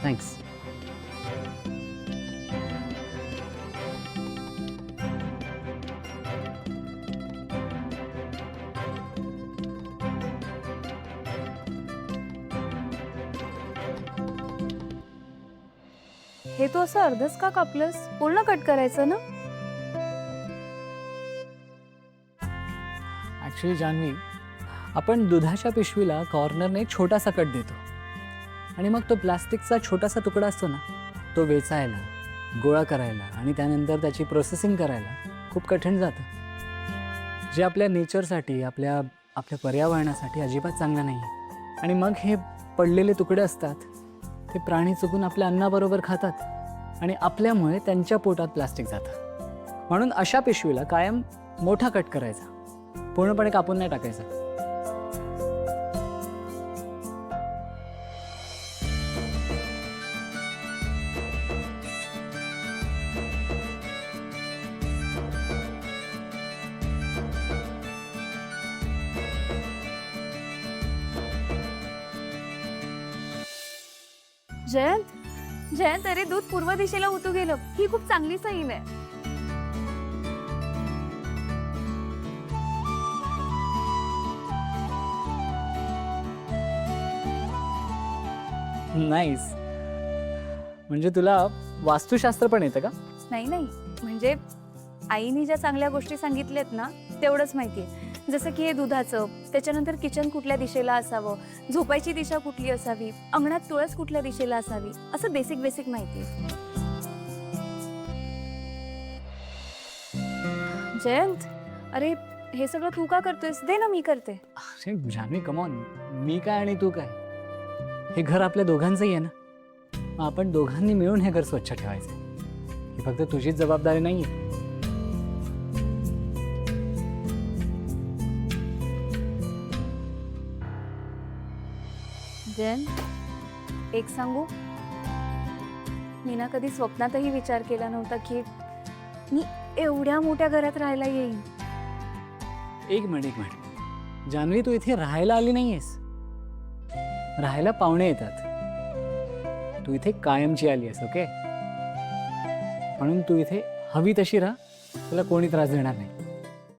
Thanks. हे तू असं अर्धच का कापलंस? पूर्ण कट करायचं ना? ॲक्च्युली जान्हवी, आपण दुधाच्या पिशवीला कॉर्नरने एक छोटासा कट देतो आणि मग तो प्लास्टिकचा छोटासा तुकडा असतो ना, तो वेचायला, गोळा करायला आणि त्यानंतर त्याची प्रोसेसिंग करायला खूप कठीण जातं, जे आपल्या नेचरसाठी, आपल्या पर्यावरणासाठी अजिबात चांगलं नाही आहे. आणि मग हे पडलेले तुकडे असतात, ते प्राणी चुकून आपल्या अन्नाबरोबर खातात आणि आपल्यामुळे त्यांच्या पोटात प्लास्टिक जातं. म्हणून अशा पिशवीला कायम मोठा कट करायचा, पूर्णपणे कापून नाही टाकायचा. जयंत, अरे दूध पूर्व दिशेला उतू गेलं. ही खूप चांगली सहीन आहे. नाईस. म्हणजे तुला वास्तुशास्त्र पण येतं का? नाही, म्हणजे आईने ज्या चांगल्या गोष्टी सांगितल्यात ना, तेवढंच माहितीये. जसं की हे दुधाचं, त्याच्यानंतर किचन कुठल्या दिशेला असावं, झोपायची दिशा कुठली असावी, अंगणात तुळस कुठल्या दिशेला असावी, असं बेसिक माहिती. जयंत, अरे हे सगळं तू का करतोयस? दे ना, मी करते. अरे जान्हवी, कम ऑन. मी काय आणि तू काय, हे घर आपल्या दोघांचंही आहे ना. मग आपण दोघांनी मिळून हे घर स्वच्छ ठेवायचं. ही फक्त तुझीच जबाबदारी नाहीये. जयंत, एक सांगू, मी ना कधी स्वप्नातही विचार केला नव्हता की मी एवढ्या मोठ्या घरात राहायला येईन. एक मिनिट. जान्हवी, तू इथे राहायला आली नाहीयेस. राहायला पाहुणे येतात. तू इथे कायमची आली आहेस. ओके, म्हणून तू इथे हवी तशी राहा, तुला कोणी त्रास देणार नाही.